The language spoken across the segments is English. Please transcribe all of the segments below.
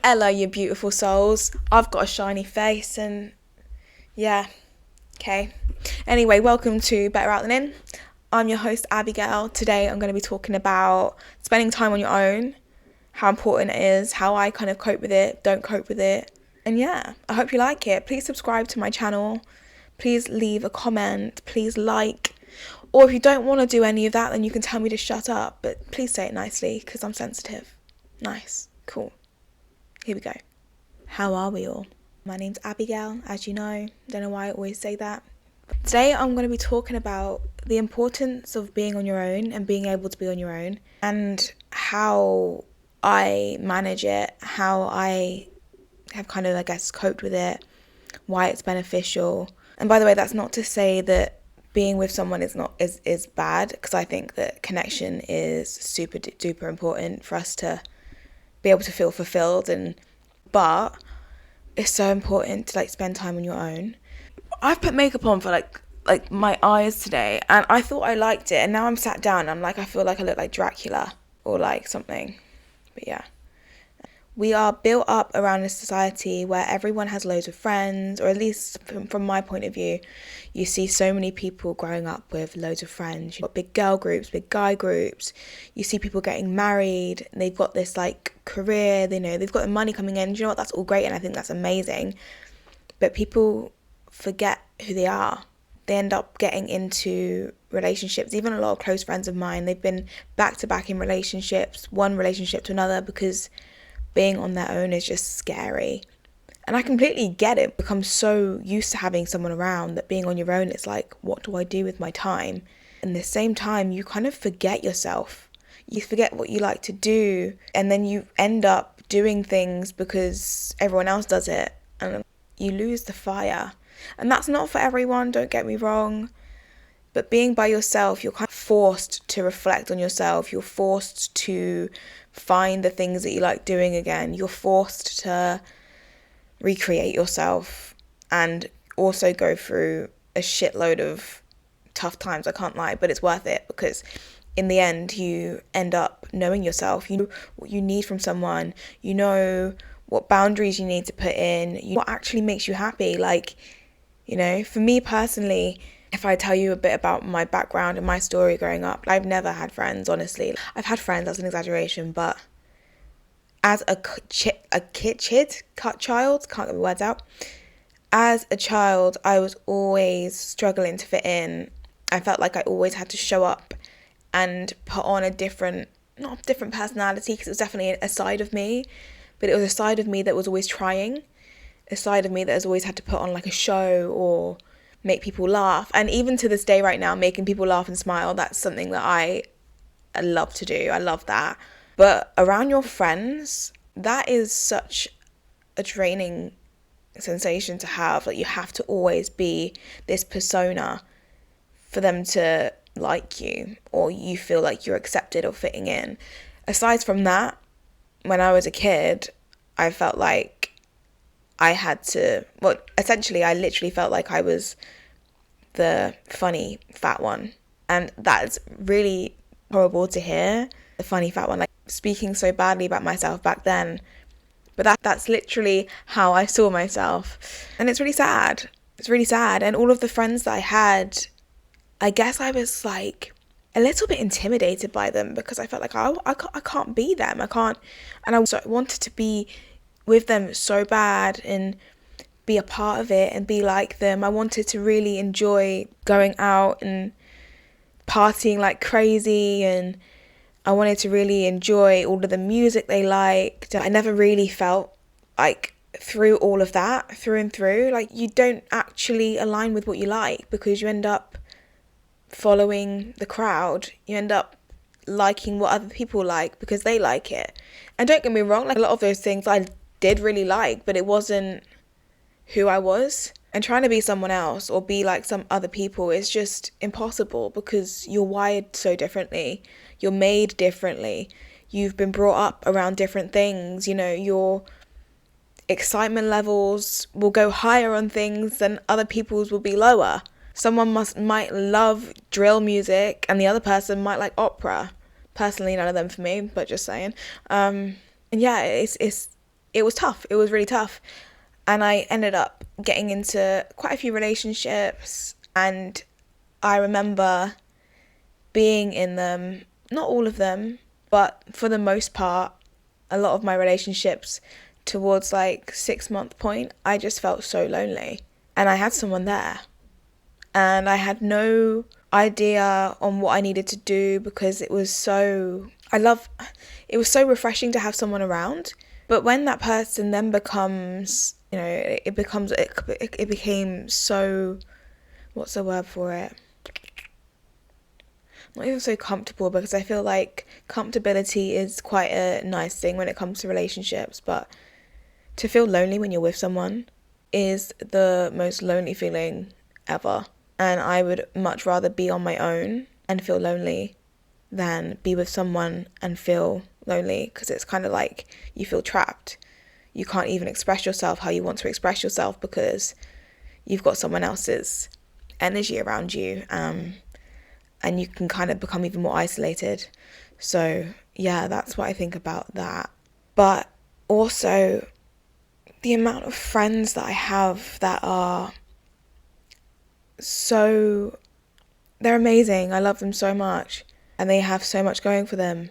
Hello, you beautiful souls. I've got a shiny face and yeah, okay. Anyway, welcome to Better Out Than In. I'm your host, Abigail. Today I'm going to be talking about spending time on your own, how important it is, how I kind of cope with it, don't cope with it. And yeah, I hope you like it. Please subscribe to my channel. Please leave a comment. Please like. Or if you don't want to do any of that, then you can tell me to shut up. But please say it nicely because I'm sensitive. Nice. Cool. Here we go. How are we all? My name's Abigail, as you know. Don't know why I always say that. Today I'm going to be talking about the importance of being on your own and being able to be on your own, and how I manage it, how I have kind of, I guess, coped with it, why it's beneficial. And by the way, that's not to say that being with someone is bad, because I think that connection is super duper important for us to be able to feel fulfilled, but it's so important to spend time on your own. I've put makeup on for like my eyes today, and I thought I liked it, and now I'm sat down and I feel like I look like Dracula or like something. But yeah, we are built up around a society where everyone has loads of friends, or at least from my point of view, you see so many people growing up with loads of friends. You've got big girl groups, big guy groups. You see people getting married, and they've got this career, they've got the money coming in. Do you know what? That's all great, and I think that's amazing. But people forget who they are. They end up getting into relationships. Even a lot of close friends of mine, they've been back to back in relationships, one relationship to another, because being on their own is just scary. And I completely get it. Become so used to having someone around that being on your own, it's like, what do I do with my time? And at the same time, you kind of forget yourself. You forget what you like to do, and then you end up doing things because everyone else does it, and you lose the fire. And that's not for everyone, don't get me wrong. But being by yourself, you're kind of forced to reflect on yourself. You're forced to find the things that you like doing again. You're forced to recreate yourself and also go through a shitload of tough times, I can't lie, but it's worth it, because in the end you end up knowing yourself. You know what you need from someone. You know what boundaries you need to put in. You know what actually makes you happy. For me personally, if I tell you a bit about my background and my story growing up, I've never had friends, honestly. I've had friends, that's an exaggeration, but as a child, can't get my words out. As a child, I was always struggling to fit in. I felt like I always had to show up and put on not a different personality, because it was definitely a side of me, but it was a side of me that was always trying, a side of me that has always had to put on a show or make people laugh. And even to this day right now, making people laugh and smile, that's something that I love to do. I love that. But around your friends, that is such a draining sensation to have. You have to always be this persona for them to like you, or you feel like you're accepted or fitting in. Aside from that, when I was a kid, I felt like I had to, essentially I literally felt like I was the funny fat one. And that's really horrible to hear, the funny fat one, speaking so badly about myself back then. But that's literally how I saw myself. And it's really sad. It's really sad. And all of the friends that I had, I guess I was a little bit intimidated by them, because I felt like I can't be them. I can't. And I wanted to be with them so bad and be a part of it and be like them. I wanted to really enjoy going out and partying like crazy, and I wanted to really enjoy all of the music they liked. I never really felt through all of that, through and through, you don't actually align with what you like, because you end up following the crowd. You end up liking what other people like because they like it. And don't get me wrong, a lot of those things I did really like, but it wasn't who I was. And trying to be someone else or be like some other people is just impossible, because you're wired so differently. You're made differently. You've been brought up around different things. Your excitement levels will go higher on things than other people's will be lower. Someone might love drill music and the other person might like opera. Personally, none of them for me, but just saying. And yeah, it was tough. It was really tough. And I ended up getting into quite a few relationships, and I remember being in them, not all of them, but for the most part, a lot of my relationships towards like 6-month point, I just felt so lonely. And I had someone there. And I had no idea on what I needed to do, because it was so refreshing to have someone around. But when that person then becomes, it became so, what's the word for it? Not even so comfortable, because I feel like comfortability is quite a nice thing when it comes to relationships, but to feel lonely when you're with someone is the most lonely feeling ever. And I would much rather be on my own and feel lonely than be with someone and feel lonely, because it's kind of like you feel trapped. You can't even express yourself how you want to express yourself because you've got someone else's energy around you, and you can kind of become even more isolated. So yeah, that's what I think about that. But also the amount of friends that I have that are they're amazing. I love them so much and they have so much going for them.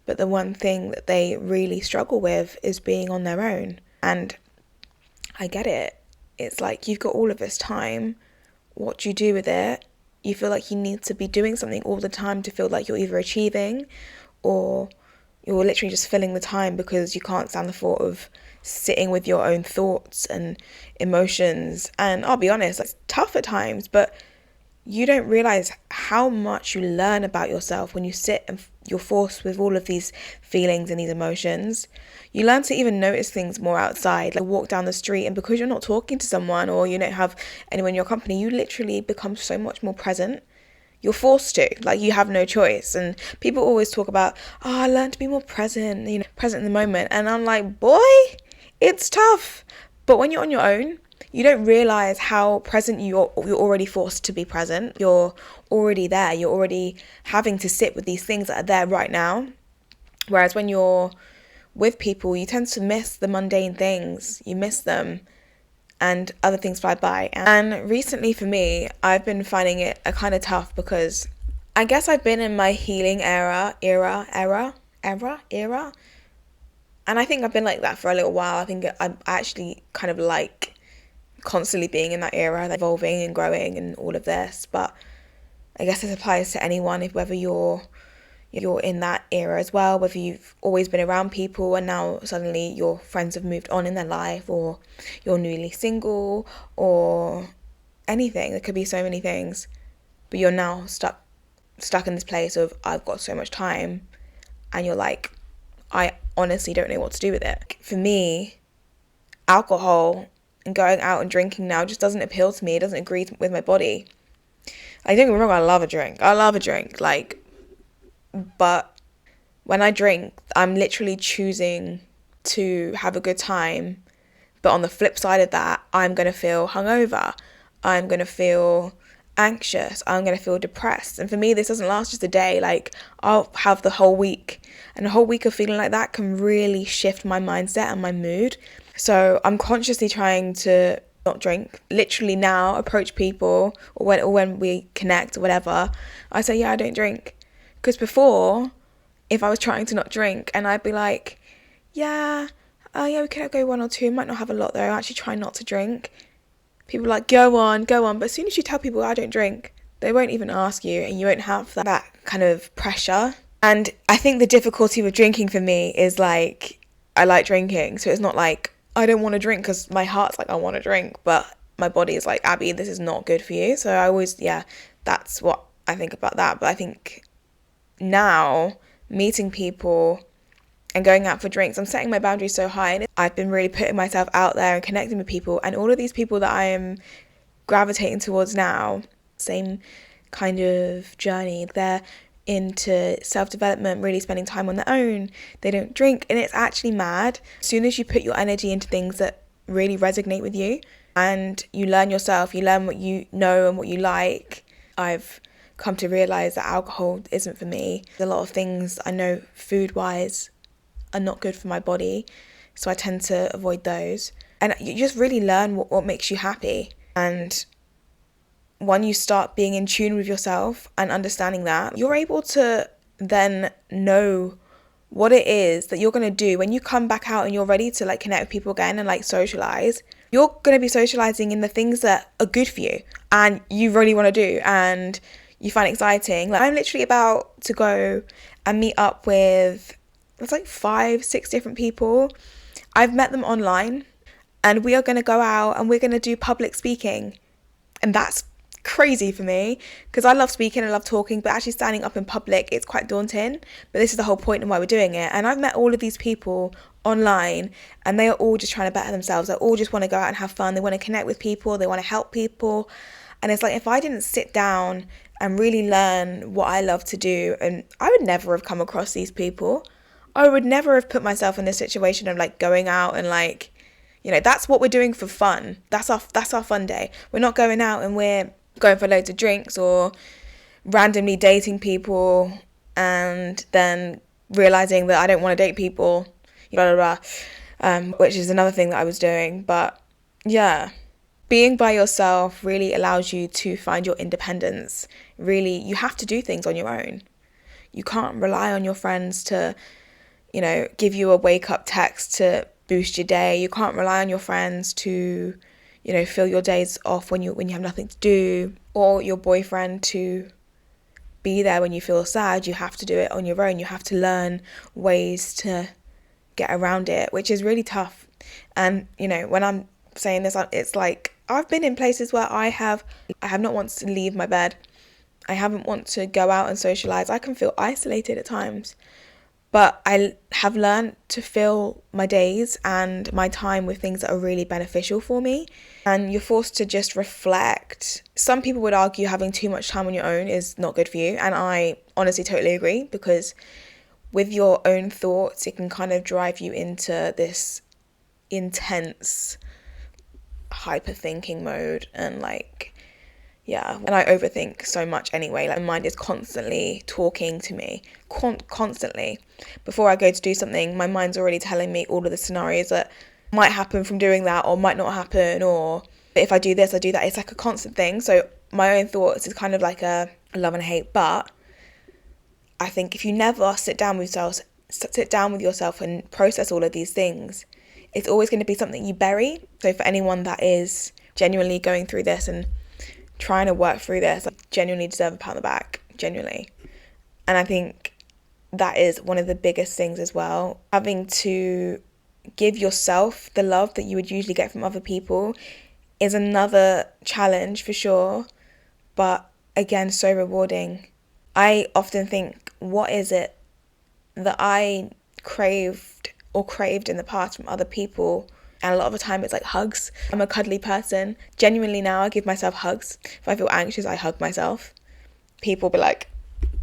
But the one thing that they really struggle with is being on their own. And I get it. It's like, you've got all of this time. What do you do with it? You feel like you need to be doing something all the time to feel like you're either achieving or you're literally just filling the time, because you can't stand the thought of sitting with your own thoughts and emotions. And I'll be honest, it's tough at times, but you don't realize how much you learn about yourself when you sit and you're forced with all of these feelings and these emotions. You learn to even notice things more outside, like walk down the street, and because you're not talking to someone or you don't have anyone in your company, you literally become so much more present. You're forced to, like, you have no choice. And people always talk about, I learned to be more present, present in the moment. And I'm like, boy, it's tough. But when you're on your own, you don't realize how present you're already forced to be present. You're already there. You're already having to sit with these things that are there right now. Whereas when you're with people, you tend to miss the mundane things. You miss them and other things fly by. And recently for me, I've been finding it a kind of tough, because I guess I've been in my healing era. And I think I've been like that for a little while. I think I'm actually kind of like constantly being in that era, like evolving and growing and all of this. But I guess this applies to anyone, if whether you're in that era as well, whether you've always been around people and now suddenly your friends have moved on in their life, or you're newly single, or anything. There could be so many things, but you're now stuck in this place of, I've got so much time, and you're like, I honestly don't know what to do with it. For me, alcohol and going out and drinking now just doesn't appeal to me. It doesn't agree with my body. Like, don't get me wrong, I love a drink, like, but when I drink, I'm literally choosing to have a good time. But on the flip side of that, I'm going to feel hungover. I'm going to feel anxious. I'm going to feel depressed. And for me, this doesn't last just a day. Like, I'll have the whole week. And a whole week of feeling like that can really shift my mindset and my mood. So I'm consciously trying to not drink. Literally now, approach people or when we connect or whatever, I say, yeah, I don't drink. Because before, if I was trying to not drink and I'd be like, yeah, we could go one or two, might not have a lot though, I'm actually trying not to drink. People are like, go on. But as soon as you tell people I don't drink, they won't even ask you, and you won't have that kind of pressure. And I think the difficulty with drinking for me is like, I like drinking. So it's not like I don't want to drink because my heart's like, I want to drink. But my body is like, Abby, this is not good for you. So I always, that's what I think about that. But I think now, meeting people and going out for drinks, I'm setting my boundaries so high, and I've been really putting myself out there and connecting with people, and all of these people that I am gravitating towards now, same kind of journey. They're into self-development, really spending time on their own. They don't drink, and it's actually mad. As soon as you put your energy into things that really resonate with you, and you learn yourself, you learn what you know and what you like. I've come to realise that alcohol isn't for me. There's a lot of things I know food-wise are not good for my body, so I tend to avoid those. And you just really learn what makes you happy. And when you start being in tune with yourself and understanding that, you're able to then know what it is that you're going to do when you come back out and you're ready to like connect with people again and like socialize. You're going to be socializing in the things that are good for you and you really want to do and you find exciting. Like, I'm literally about to go and meet up with, it's like 5-6 different people. I've met them online and we are going to go out and we're going to do public speaking. And that's crazy for me because I love speaking, I love talking, but actually standing up in public, it's quite daunting. But this is the whole point and why we're doing it. And I've met all of these people online and they are all just trying to better themselves. They all just want to go out and have fun. They want to connect with people. They want to help people. And it's like, if I didn't sit down and really learn what I love to do, and I would never have come across these people. I would never have put myself in this situation of like going out and like, you know, that's what we're doing for fun. That's our fun day. We're not going out and we're going for loads of drinks or randomly dating people and then realizing that I don't want to date people, blah, blah, blah, which is another thing that I was doing. But yeah, being by yourself really allows you to find your independence. Really, you have to do things on your own. You can't rely on your friends to, you know, give you a wake up text to boost your day. You can't rely on your friends to, you know, fill your days off when you have nothing to do, or your boyfriend to be there when you feel sad. You have to do it on your own. You have to learn ways to get around it, which is really tough. And, you know, when I'm saying this, it's like I've been in places where I have not wanted to leave my bed. I haven't wanted to go out and socialize. I can feel isolated at times. But I have learned to fill my days and my time with things that are really beneficial for me. And you're forced to just reflect. Some people would argue having too much time on your own is not good for you. And I honestly totally agree, because with your own thoughts, it can kind of drive you into this intense hyper thinking mode. And like, yeah, and I overthink so much anyway. Like, my mind is constantly talking to me, constantly. Before I go to do something, my mind's already telling me all of the scenarios that might happen from doing that or might not happen, or if I do this, I do that. It's like a constant thing. So my own thoughts is kind of like a love and hate. But I think if you never sit down with yourself and process all of these things, it's always going to be something you bury. So for anyone that is genuinely going through this and trying to work through this, I genuinely deserve a pat on the back, genuinely. And I think that is one of the biggest things as well. Having to give yourself the love that you would usually get from other people is another challenge for sure, but again, so rewarding. I often think, what is it that I craved in the past from other people? And a lot of the time it's like hugs. I'm a cuddly person. Genuinely now, I give myself hugs. If I feel anxious, I hug myself. People be like,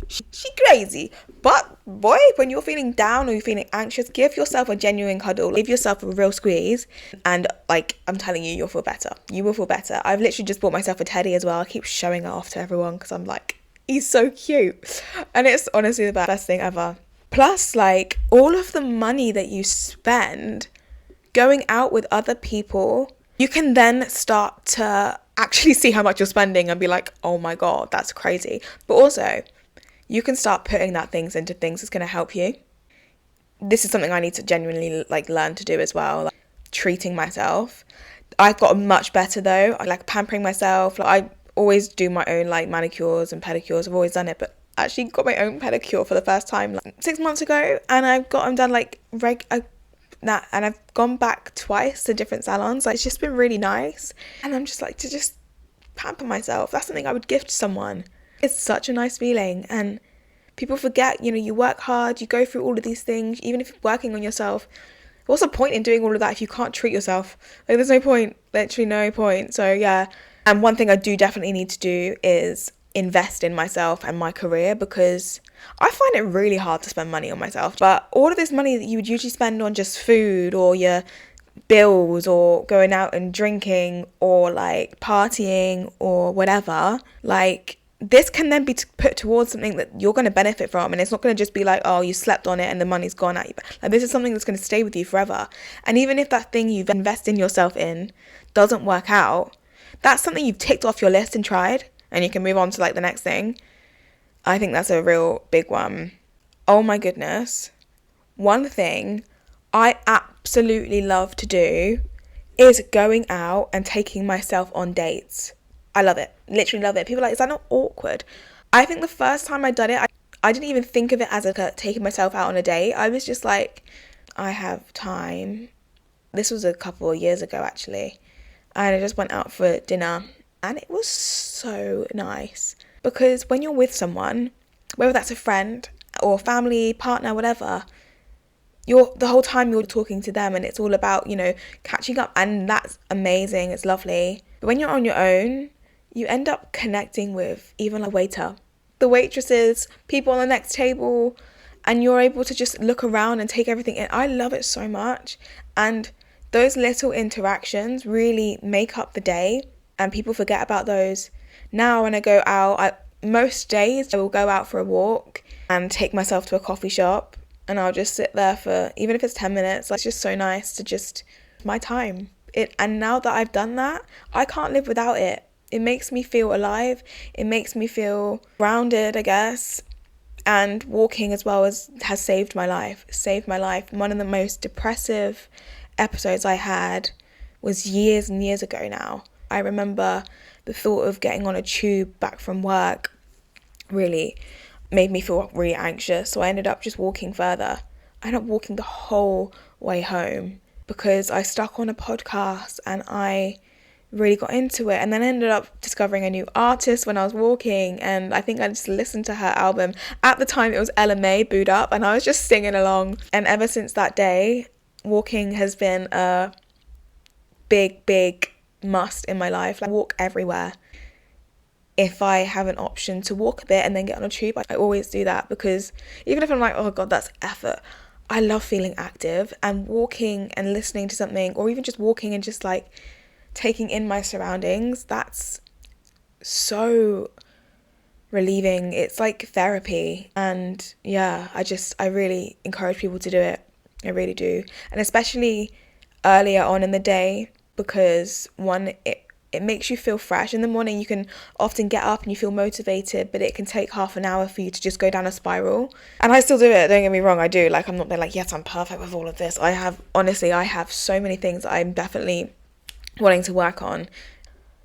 she crazy. But boy, when you're feeling down or you're feeling anxious, give yourself a genuine cuddle. Give yourself a real squeeze. And like, I'm telling you, you'll feel better. You will feel better. I've literally just bought myself a teddy as well. I keep showing it off to everyone because I'm like, he's so cute. And it's honestly the best thing ever. Plus, like, all of the money that you spend going out with other people, you can then start to actually see how much you're spending and be like, oh my God, that's crazy. But also, you can start putting that things into things that's going to help you. This is something I need to genuinely like learn to do as well, like treating myself. I've gotten much better though. I like pampering myself. Like, I always do my own like manicures and pedicures. I've always done it, but I actually got my own pedicure for the first time like 6 months ago, and I've got them done like and I've gone back twice to different salons. Like, it's just been really nice, and I'm just like, to just pamper myself, that's something I would gift to someone. It's such a nice feeling. And people forget, you know, you work hard, you go through all of these things, even if you're working on yourself. What's the point in doing all of that if you can't treat yourself? Like, there's no point, literally no point. So yeah, and one thing I do definitely need to do is invest in myself and my career, because I find it really hard to spend money on myself. But all of this money that you would usually spend on just food or your bills or going out and drinking or like partying or whatever, like this can then be put towards something that you're going to benefit from, and it's not going to just be like, oh, you slept on it and the money's gone at you. Like, this is something that's going to stay with you forever. And even if that thing you've invested yourself in doesn't work out, that's something you've ticked off your list and tried, and you can move on to like the next thing. I think that's a real big one. Oh my goodness. One thing I absolutely love to do is going out and taking myself on dates. I love it. Literally love it. People are like, is that not awkward? I think the first time I done it, I didn't even think of it as taking myself out on a date. I was just like, I have time. This was a couple of years ago, actually. And I just went out for dinner. And it was so nice. Because when you're with someone, whether that's a friend or family, partner, whatever, the whole time you're talking to them, and it's all about, catching up. And that's amazing. It's lovely. But when you're on your own, you end up connecting with even a waiter, the waitresses, people on the next table, and you're able to just look around and take everything in. I love it so much. And those little interactions really make up the day, and people forget about those. Now when I go out, most days I will go out for a walk and take myself to a coffee shop, and I'll just sit there for, even if it's 10 minutes, it's just so nice to just, my time. And now that I've done that, I can't live without it. It makes me feel alive. It makes me feel grounded, I guess. And walking as well has saved my life. One of the most depressive episodes I had was years and years ago now. I remember the thought of getting on a tube back from work really made me feel really anxious. So I ended up just walking further. I ended up walking the whole way home because I stuck on a podcast and I really got into it, and then ended up discovering a new artist when I was walking, and I think I just listened to her album. At the time it was Ella May, Boo'd Up, and I was just singing along. And ever since that day, walking has been a big must in my life. I walk everywhere. If I have an option to walk a bit and then get on a tube, I always do that, because even if I'm like, oh god, that's effort, I love feeling active, and walking and listening to something, or even just walking and just like taking in my surroundings, that's so relieving. It's like therapy. And yeah, I really encourage people to do it. I really do. And especially earlier on in the day, because one, it makes you feel fresh. In the morning you can often get up and you feel motivated, but it can take half an hour for you to just go down a spiral. And I still do it, don't get me wrong, I do. Like, I'm not being like, yes, I'm perfect with all of this. I have so many things that I'm definitely wanting to work on.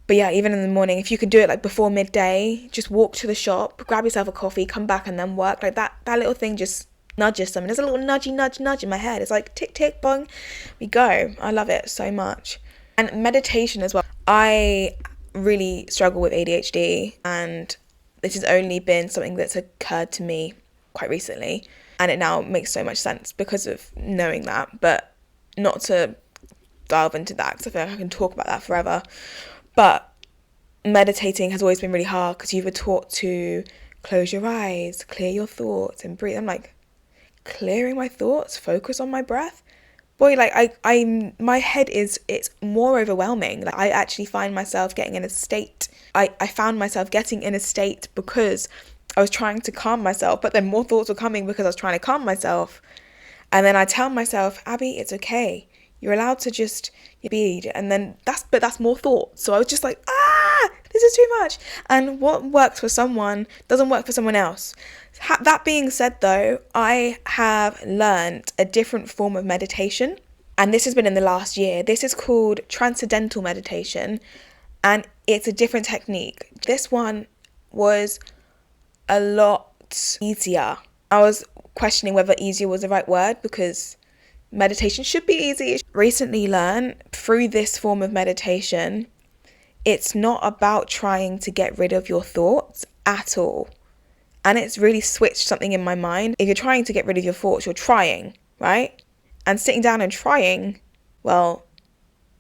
But yeah, even in the morning, if you could do it like before midday, just walk to the shop, grab yourself a coffee, come back and then work. Like that little thing just nudges something. There's a little nudge in my head. It's like tick tick bong, we go. I love it so much. And meditation as well. I really struggle with ADHD, and this has only been something that's occurred to me quite recently, and it now makes so much sense because of knowing that. But not to delve into that, because I feel like I can talk about that forever. But meditating has always been really hard, because you were taught to close your eyes, clear your thoughts and breathe. I'm like, clearing my thoughts, focus on my breath? Boy, like my head it's more overwhelming. Like, I actually find myself getting in a state. I found myself getting in a state because I was trying to calm myself, but then more thoughts were coming because I was trying to calm myself. And then I tell myself, Abby, it's okay. You're allowed to just be, and then that's more thoughts. So I was just like, this is too much. And what works for someone doesn't work for someone else. That being said though, I have learned a different form of meditation, and this has been in the last year. This is called transcendental meditation, and it's a different technique. This one was a lot easier. I was questioning whether easier was the right word, because meditation should be easy. Recently learned through this form of meditation, it's not about trying to get rid of your thoughts at all. And it's really switched something in my mind. If you're trying to get rid of your thoughts, you're trying, right? And sitting down and trying, well,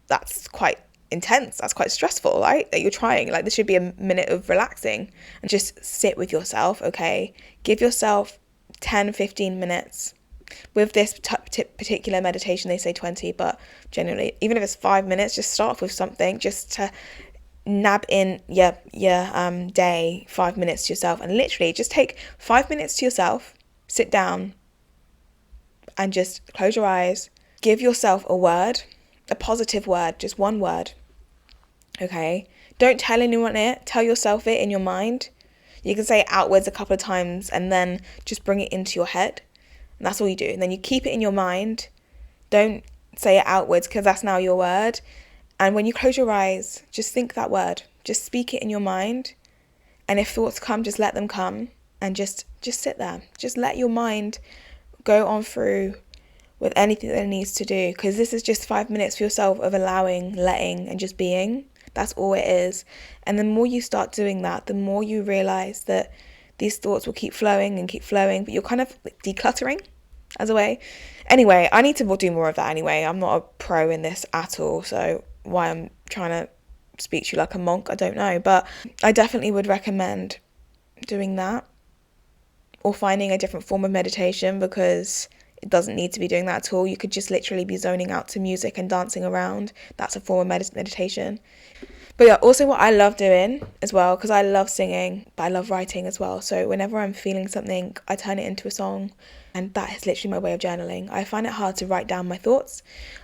that's quite intense. That's quite stressful, right? That you're trying. Like, this should be a minute of relaxing and just sit with yourself, okay? Give yourself 10, 15 minutes With this particular meditation, they say 20, but generally, even if it's 5 minutes, just start off with something just to nab in your day, 5 minutes to yourself. And literally just take 5 minutes to yourself, sit down and just close your eyes. Give yourself a word, a positive word, just one word. Okay? Don't tell anyone it. Tell yourself it in your mind. You can say it outwards a couple of times and then just bring it into your head. And that's all you do. And then you keep it in your mind. Don't say it outwards because that's now your word. And when you close your eyes, just think that word. Just speak it in your mind. And if thoughts come, just let them come. And just sit there. Just let your mind go on through with anything that it needs to do. Because this is just 5 minutes for yourself of allowing, letting, and just being. That's all it is. And the more you start doing that, the more you realise that these thoughts will keep flowing, but you're kind of decluttering as a way. Anyway, I need to do more of that anyway. I'm not a pro in this at all, so why I'm trying to speak to you like a monk, I don't know. But I definitely would recommend doing that or finding a different form of meditation, because it doesn't need to be doing that at all. You could just literally be zoning out to music and dancing around. That's a form of meditation. But yeah, also what I love doing as well, because I love singing, but I love writing as well. So whenever I'm feeling something, I turn it into a song. And that is literally my way of journaling. I find it hard to write down my thoughts.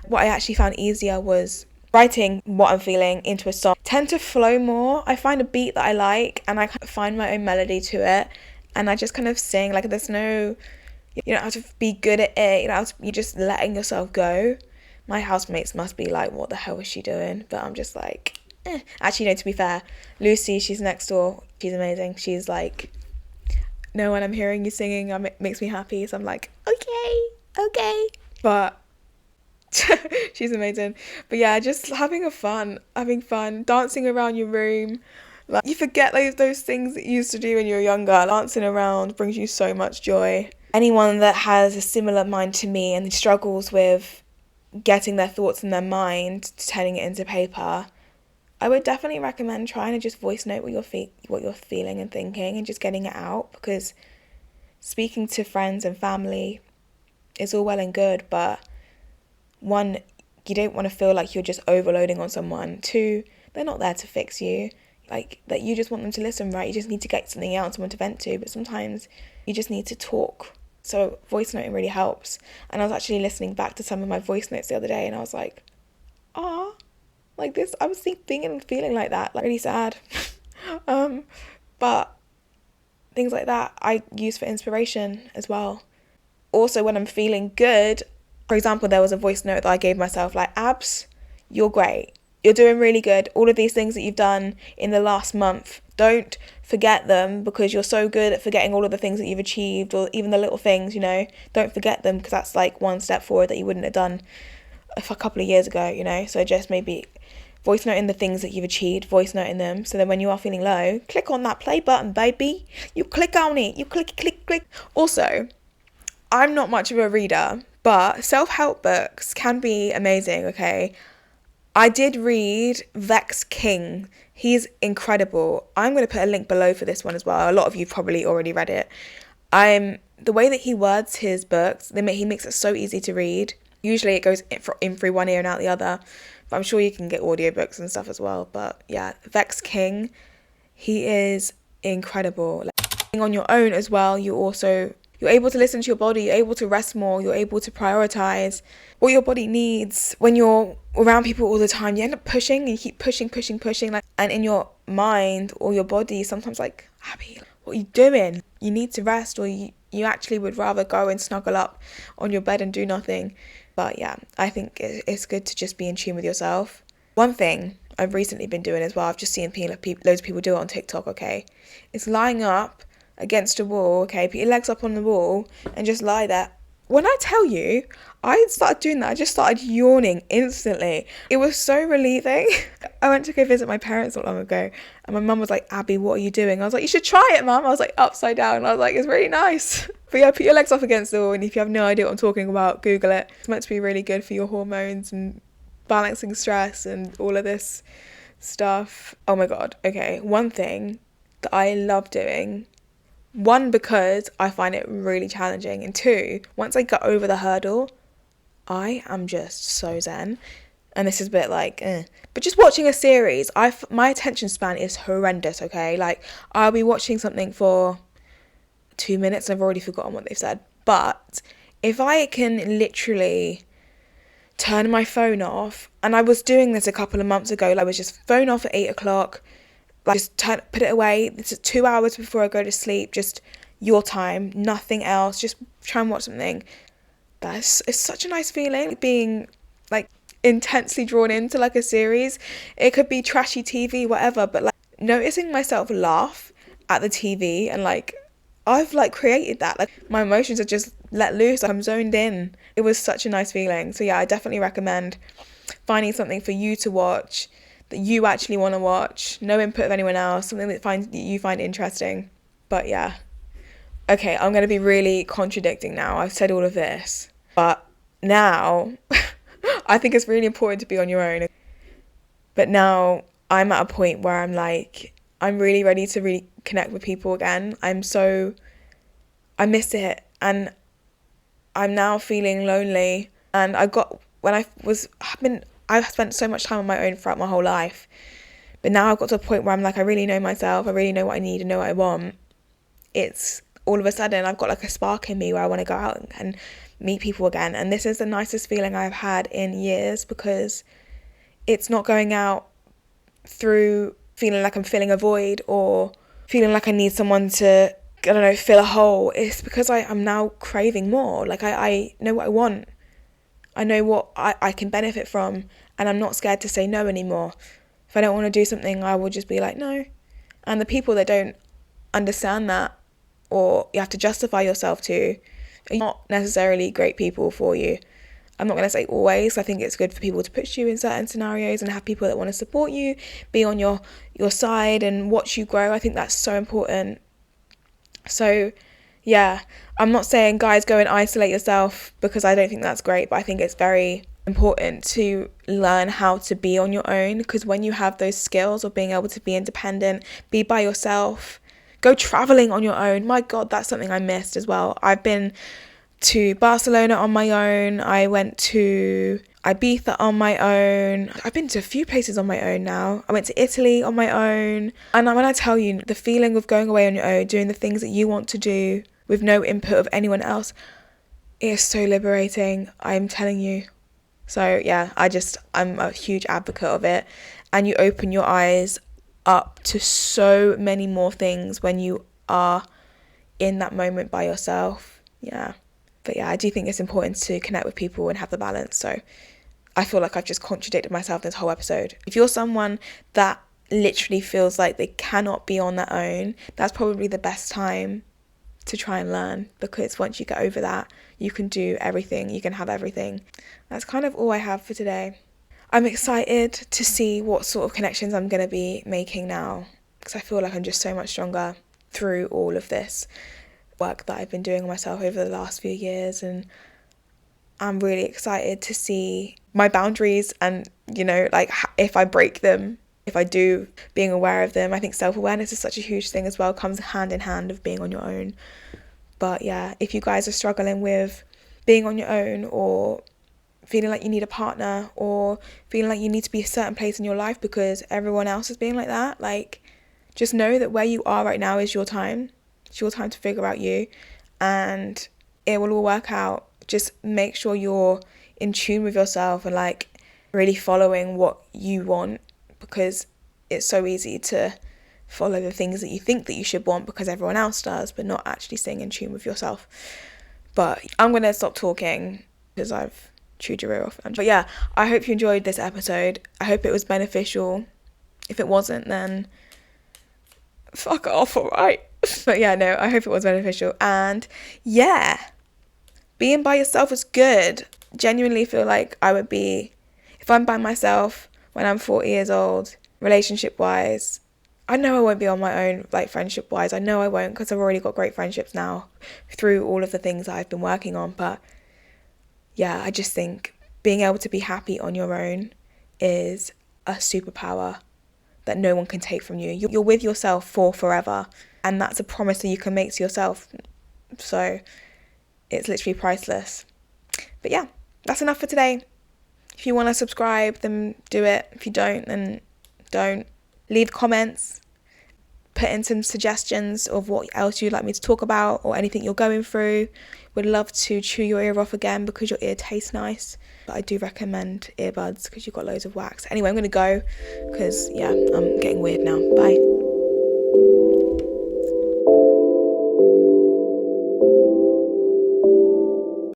What I actually found easier was writing what I'm feeling into a song. Tend to flow more. I find a beat that I like and I find my own melody to it. And I just kind of sing. Like, there's no... You don't have to be good at it. You're just letting yourself go. My housemates must be like, what the hell is she doing? But I'm just like... Actually, no, to be fair, Lucy, she's next door, she's amazing. She's like, no, when I'm hearing you singing, it makes me happy. So I'm like, okay. But she's amazing. But yeah, just having fun, dancing around your room. Like, you forget those things that you used to do when you were younger. Dancing around brings you so much joy. Anyone that has a similar mind to me and struggles with getting their thoughts in their mind to turning it into paper, I would definitely recommend trying to just voice note what you're feeling and thinking, and just getting it out, because speaking to friends and family is all well and good, but one, you don't want to feel like you're just overloading on someone. Two, they're not there to fix you. Like, that you just want them to listen, right? You just need to get something out, someone to vent to, but sometimes you just need to talk. So voice noting really helps. And I was actually listening back to some of my voice notes the other day, and I was like, like this, I was thinking and feeling like that, like really sad. But things like that I use for inspiration as well. Also, when I'm feeling good, for example, there was a voice note that I gave myself, like, Abs, you're great. You're doing really good. All of these things that you've done in the last month, don't forget them, because you're so good at forgetting all of the things that you've achieved, or even the little things, don't forget them, because that's like one step forward that you wouldn't have done a couple of years ago, so just maybe voice noting the things that you've achieved, voice noting them, so then when you are feeling low, click on that play button, baby. You click on it, you click. Also, I'm not much of a reader, but self-help books can be amazing, okay? I did read VEX King. He's incredible. I'm going to put a link below for this one as well. A lot of you probably already read it. The way that he words his books, he makes it so easy to read. Usually it goes in through one ear and out the other, but I'm sure you can get audiobooks and stuff as well. But yeah, VEX King, he is incredible. Like, on your own as well, you're able to listen to your body, you're able to rest more, you're able to prioritize what your body needs. When you're around people all the time, you end up pushing, and you keep pushing, and in your mind or your body, sometimes like, Abby, what are you doing? You need to rest, or you actually would rather go and snuggle up on your bed and do nothing. But yeah, I think it's good to just be in tune with yourself. One thing I've recently been doing as well, I've just seen loads of people do it on TikTok, okay? It's lying up against a wall, okay? Put your legs up on the wall and just lie there. When I tell you, I started doing that, I just started yawning instantly. It was so relieving. I went to go visit my parents not long ago, and my mum was like, Abby, what are you doing? I was like, you should try it, mum. I was like, upside down. I was like, it's really nice. But yeah, put your legs up against the wall, and if you have no idea what I'm talking about, Google it. It's meant to be really good for your hormones and balancing stress and all of this stuff. Oh my God. Okay, one thing that I love doing One, because I find it really challenging, and two, once I get over the hurdle, I am just so zen. And this is a bit like, but just watching a series, my attention span is horrendous, okay? Like, I'll be watching something for 2 minutes and I've already forgotten what they've said. But if I can literally turn my phone off, and I was doing this a couple of months ago, like, I was just phone off at 8 o'clock, like, just put it away. This is 2 hours before I go to sleep, just your time, nothing else, just try and watch something. It's such a nice feeling, being like intensely drawn into like a series. It could be trashy TV, whatever, but like noticing myself laugh at the TV, and like I've like created that, like my emotions are just let loose, I'm zoned in. It was such a nice feeling. So yeah, I definitely recommend finding something for you to watch that you actually want to watch, no input of anyone else, something that you find interesting. But yeah, okay, I'm going to be really contradicting now. I've said all of this, but now I think it's really important to be on your own. But now I'm at a point where I'm like, I'm really ready to really connect with people again. I miss it, and I'm now feeling lonely. And I've spent so much time on my own throughout my whole life, but now I've got to a point where I'm like, I really know myself, I really know what I need and know what I want. It's all of a sudden I've got like a spark in me where I want to go out and meet people again, and this is the nicest feeling I've had in years, because it's not going out through feeling like I'm filling a void or feeling like I need someone to, I don't know, fill a hole. It's because I'm now craving more. Like I know what I want, I know what I can benefit from, and I'm not scared to say no anymore. If I don't want to do something, I will just be like, no. And the people that don't understand that, or you have to justify yourself to, are not necessarily great people for you. I'm not going to say always. I think it's good for people to push you in certain scenarios and have people that want to support you, be on your side and watch you grow. I think that's so important. So yeah, I'm not saying guys go and isolate yourself, because I don't think that's great, but I think it's very important to learn how to be on your own, because when you have those skills of being able to be independent, be by yourself, go traveling on your own. My God, that's something I missed as well. I've been to Barcelona on my own. I went to Ibiza on my own. I've been to a few places on my own now. I went to Italy on my own. And when I tell you, the feeling of going away on your own, doing the things that you want to do with no input of anyone else, it is so liberating, I'm telling you. So yeah, I'm a huge advocate of it. And you open your eyes up to so many more things when you are in that moment by yourself. Yeah. But yeah, I do think it's important to connect with people and have the balance. So I feel like I've just contradicted myself this whole episode. If you're someone that literally feels like they cannot be on their own, that's probably the best time to try and learn, because once you get over that, you can do everything, you can have everything. That's kind of all I have for today. I'm excited to see what sort of connections I'm going to be making now, because I feel like I'm just so much stronger through all of this work that I've been doing on myself over the last few years. And I'm really excited to see my boundaries, and, you know, like if I break them, if I do, being aware of them. I think self-awareness is such a huge thing as well, comes hand in hand of being on your own. But yeah, if you guys are struggling with being on your own, or feeling like you need a partner, or feeling like you need to be a certain place in your life because everyone else is being like that, like, just know that where you are right now is your time. It's your time to figure out you, and it will all work out. Just make sure you're in tune with yourself and like really following what you want, because it's so easy to follow the things that you think that you should want because everyone else does, but not actually staying in tune with yourself. But I'm going to stop talking because I've chewed your ear off. But yeah, I hope you enjoyed this episode. I hope it was beneficial. If it wasn't, then fuck off, alright? But yeah, no, I hope it was beneficial. And yeah, being by yourself is good. Genuinely feel like I would be, if I'm by myself when I'm 40 years old, relationship wise, I know I won't be on my own, like friendship wise. I know I won't, because I've already got great friendships now through all of the things that I've been working on. But yeah, I just think being able to be happy on your own is a superpower that no one can take from you. You're with yourself for forever. and that's a promise that you can make to yourself. So it's literally priceless. But yeah, that's enough for today. If you want to subscribe, then do it. If you don't, then don't. Leave comments, put in some suggestions of what else you'd like me to talk about or anything you're going through. Would love to chew your ear off again because your ear tastes nice. But I do recommend earbuds because you've got loads of wax. Anyway, I'm going to go because, yeah, I'm getting weird now. Bye.